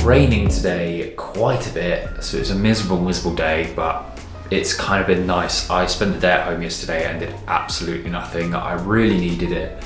Raining today quite a bit, so it's a miserable day, but it's kind of been nice. I spent the day at home yesterday and did absolutely nothing. I really needed it.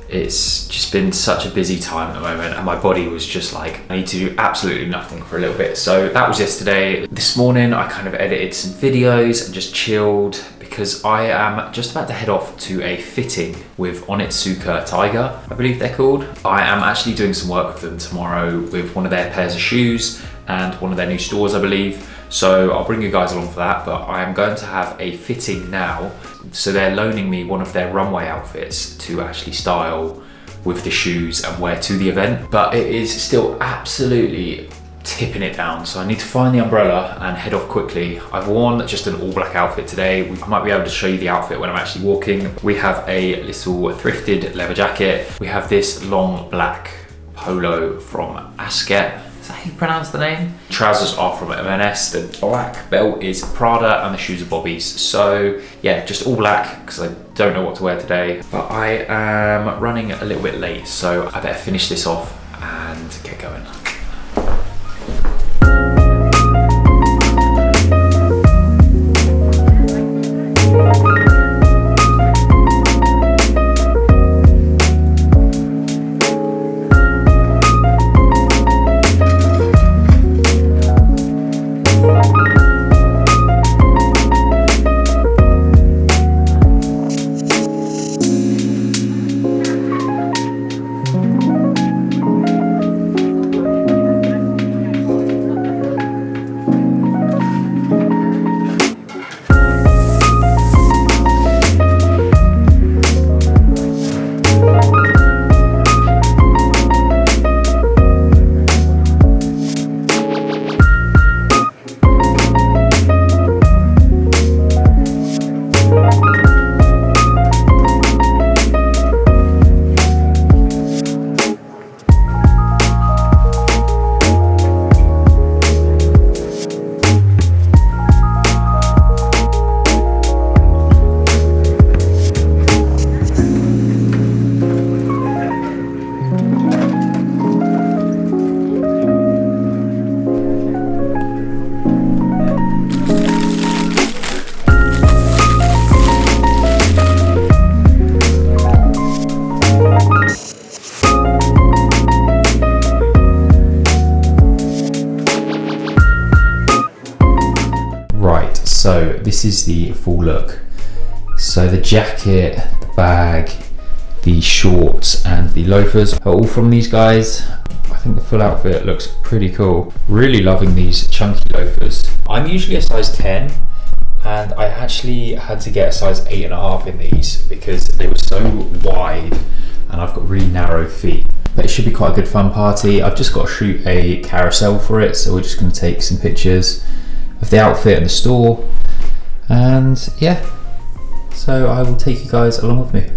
It's just been such a busy time at the moment, and my body was just like, I need to do absolutely nothing for a little bit. So that was yesterday. This morning I kind of edited some videos and just chilled, because I am just about to head off to a fitting with Onitsuka Tiger, I believe they're called. I am actually doing some work with them tomorrow with one of their pairs of shoes and one of their new stores, I believe. So I'll bring you guys along for that, but I am going to have a fitting now. So they're loaning me one of their runway outfits to actually style with the shoes and wear to the event. But it is still absolutely tipping it down, so I need to find the umbrella and head off quickly. I've worn just an all black outfit today. I might be able to show you the outfit when I'm actually walking. We have a little thrifted leather jacket. We have this long black polo from Asket. Is that how you pronounce the name? Trousers are from M&S. The black belt is Prada and the shoes are Bobby's. So yeah, just all black because I don't know what to wear today. But I am running a little bit late, so I better finish this off and get going. So this is the full look. So the jacket, the bag, the shorts and the loafers are all from these guys. I think the full outfit looks pretty cool. Really loving these chunky loafers. I'm usually a size 10 and I actually had to get a size 8.5 in these because they were so wide and I've got really narrow feet. But it should be quite a good fun party. I've just got to shoot a carousel for it, so we're just going to take some pictures of the outfit and the store, and yeah, so I will take you guys along with me.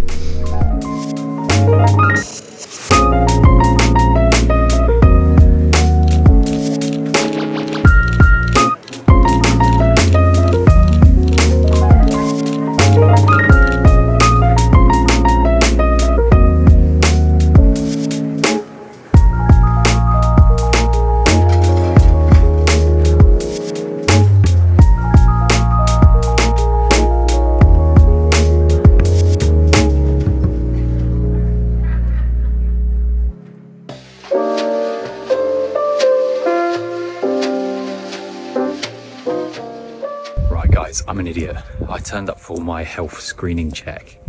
I'm an idiot. I turned up for my health screening check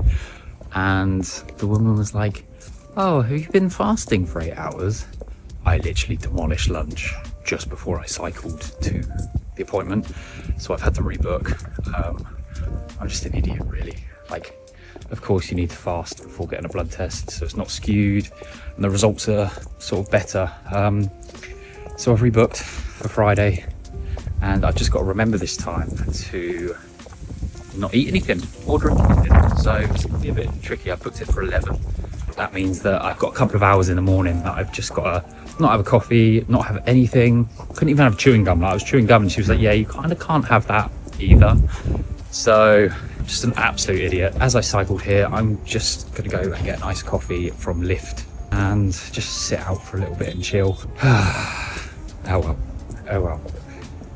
and the woman was like, "Oh, have you been fasting for 8 hours?" I literally demolished lunch just before I cycled to the appointment, so I've had to rebook. I'm just an idiot, really. Like, of course you need to fast before getting a blood test so it's not skewed and the results are sort of better. So I've rebooked for Friday. And I've just got to remember this time to not eat anything or drink anything. So it's going to be a bit tricky. I booked it for 11. that means that I've got a couple of hours in the morning that I've just got to not have a coffee, not have anything. Couldn't even have chewing gum. Like, I was chewing gum and she was like, yeah, you kind of can't have that either. So just an absolute idiot. As I cycled here, I'm just gonna go and get a nice coffee from Lyft and just sit out for a little bit and chill. Oh well.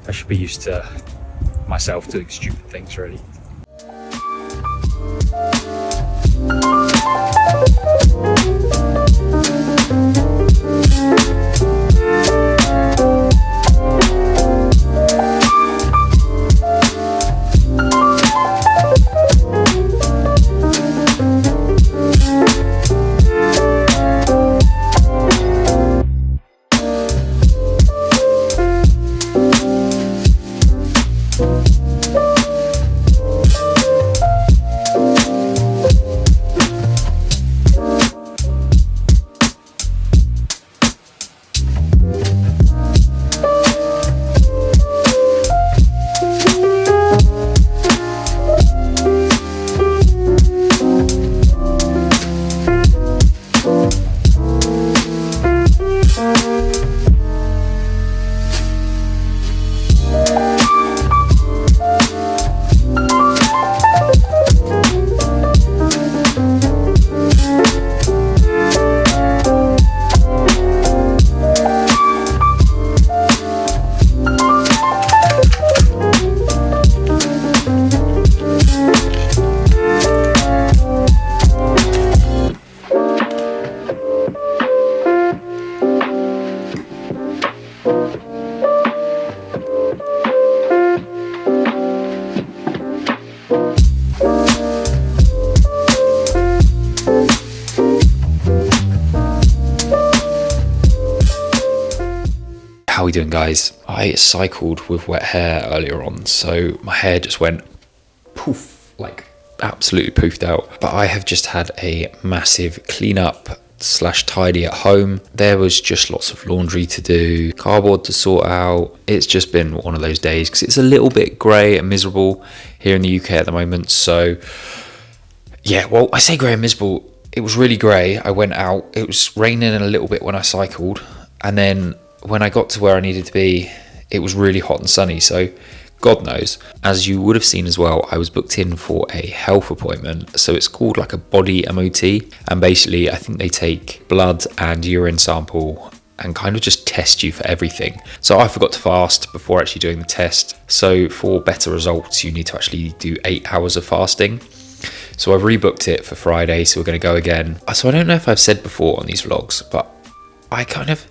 I should be used to myself doing stupid things, really. How are we doing, guys? I cycled with wet hair earlier on, so my hair just went poof, like absolutely poofed out. But I have just had a massive clean up / tidy at home. There was just lots of laundry to do, cardboard to sort out. It's just been one of those days because it's a little bit grey and miserable here in the UK at the moment. So yeah, well, I say grey and miserable. It was really grey. I went out. It was raining a little bit when I cycled, and then when I got to where I needed to be, it was really hot and sunny. So God knows. As you would have seen as well, I was booked in for a health appointment. So it's called like a body MOT. And basically, I think they take blood and urine sample and kind of just test you for everything. So I forgot to fast before actually doing the test. So for better results, you need to actually do 8 hours of fasting. So I've rebooked it for Friday. So we're going to go again. So I don't know if I've said before on these vlogs, but I kind of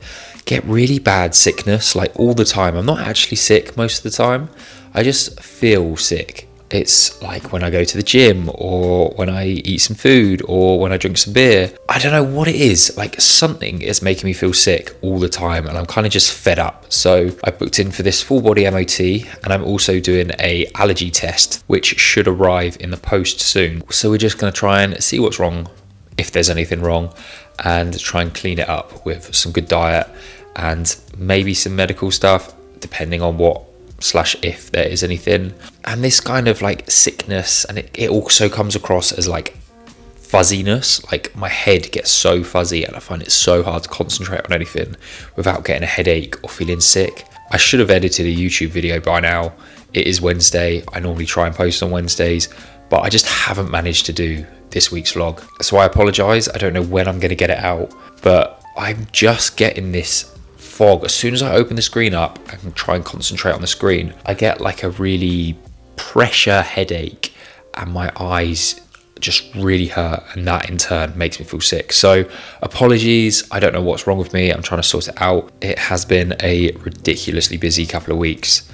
get really bad sickness like all the time. I'm not actually sick most of the time. I just feel sick. It's like when I go to the gym or when I eat some food or when I drink some beer. I don't know what it is. Like something is making me feel sick all the time and I'm kind of just fed up. So I booked in for this full body MOT and I'm also doing a allergy test which should arrive in the post soon. So we're just going to try and see what's wrong, if there's anything wrong, and try and clean it up with some good diet and maybe some medical stuff depending on what / if there is anything. And this kind of like sickness, and it also comes across as like fuzziness. Like my head gets so fuzzy and I find it so hard to concentrate on anything without getting a headache or feeling sick. I should have edited a YouTube video by now. It is Wednesday. I normally try and post on Wednesdays, but I just haven't managed to do this week's vlog. So I apologize. I don't know when I'm going to get it out, but I'm just getting this fog. As soon as I open the screen up and try and concentrate on the screen, I get like a really pressure headache and my eyes just really hurt, and that in turn makes me feel sick. So apologies, I don't know what's wrong with me. I'm trying to sort it out. It has been a ridiculously busy couple of weeks,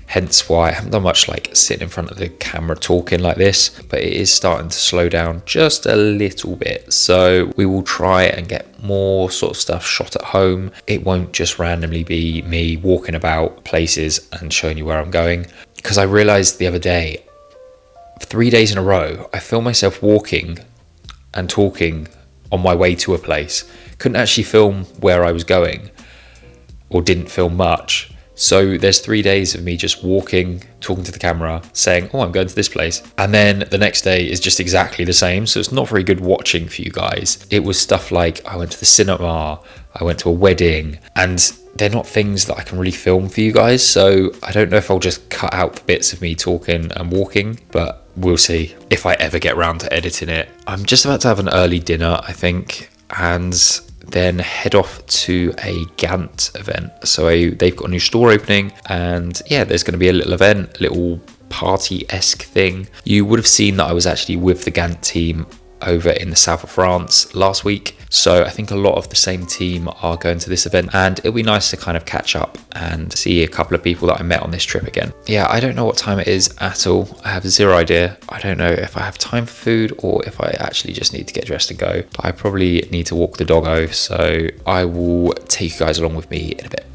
hence why I haven't done much like sitting in front of the camera talking like this, but it is starting to slow down just a little bit. So we will try and get more sort of stuff shot at home. It won't just randomly be me walking about places and showing you where I'm going, because I realized the other day, 3 days in a row, I filmed myself walking and talking on my way to a place. Couldn't actually film where I was going, or didn't film much. So there's 3 days of me just walking, talking to the camera, saying, oh, I'm going to this place. And then the next day is just exactly the same. So it's not very good watching for you guys. It was stuff like I went to the cinema, I went to a wedding, and they're not things that I can really film for you guys. So I don't know if I'll just cut out the bits of me talking and walking, but we'll see if I ever get around to editing it. I'm just about to have an early dinner, I think, and then head off to a Gant event. So they've got a new store opening, and yeah, there's going to be a little event, a little party-esque thing. You would have seen that I was actually with the Gant team over in the south of France last week. So I think a lot of the same team are going to this event, and it'll be nice to kind of catch up and see a couple of people that I met on this trip again. Yeah, I don't know what time it is at all. I have zero idea. I don't know if I have time for food or if I actually just need to get dressed and go. But I probably need to walk the doggo, so I will take you guys along with me in a bit.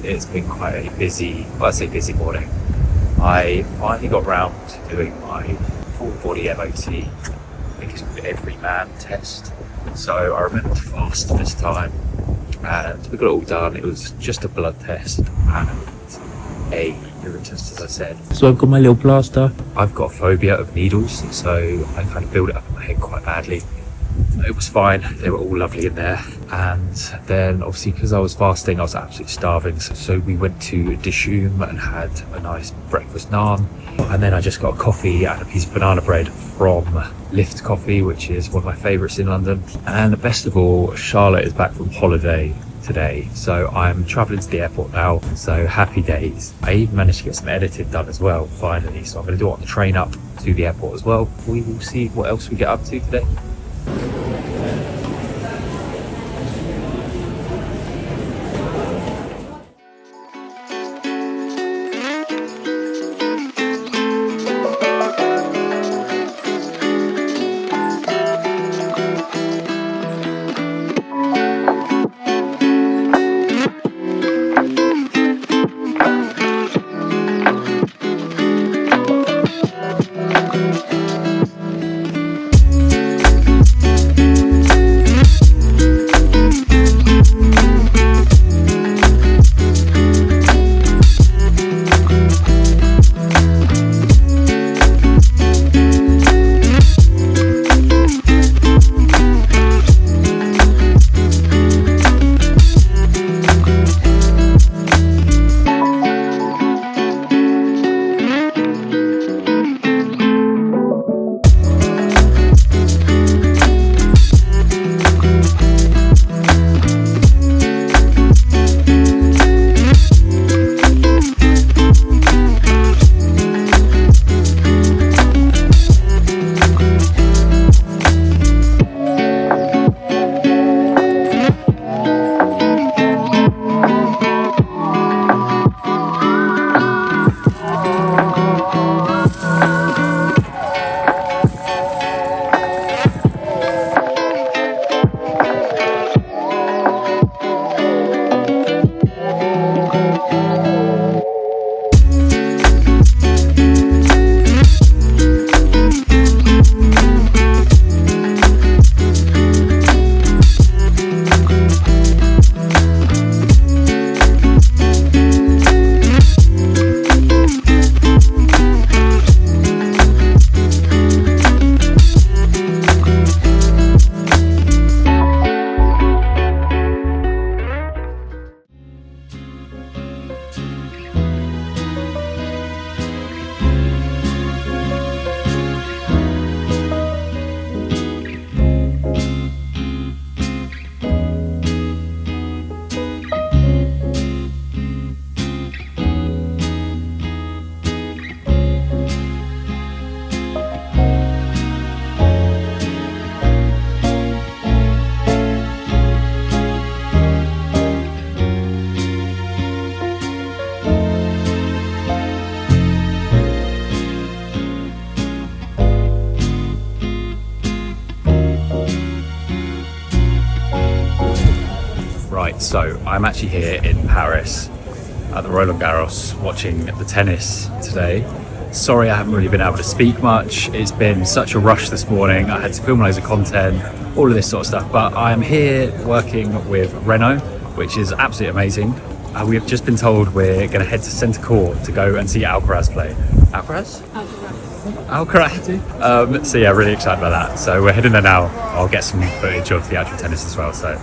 It's been quite a busy, well, I say busy morning. I finally got round to doing my full body MOT. I think it's called every man test. So I remember to fast this time, and we got it all done. It was just a blood test and a urine test, as I said. So I've got my little plaster. I've got a phobia of needles, so I kind of built it up in my head quite badly. It was fine, they were all lovely in there. And then obviously because I was fasting, I was absolutely starving, so we went to Dishoom and had a nice breakfast naan, and then I just got a coffee and a piece of banana bread from Lift Coffee, which is one of my favourites in London. And best of all, Charlotte is back from holiday today, so I'm travelling to the airport now, so happy days. I even managed to get some editing done as well, finally, so I'm going to do it on the train up to the airport as well. We will see what else we get up to today. So I'm actually here in Paris at the Roland Garros watching the tennis today. Sorry I haven't really been able to speak much. It's been such a rush this morning. I had to film loads of content, all of this sort of stuff. But I am here working with Renault, which is absolutely amazing. We have just been told we're going to head to centre court to go and see Alcaraz play. Alcaraz? Alcaraz. So yeah, really excited about that. So we're heading there now. I'll get some footage of the actual tennis as well. So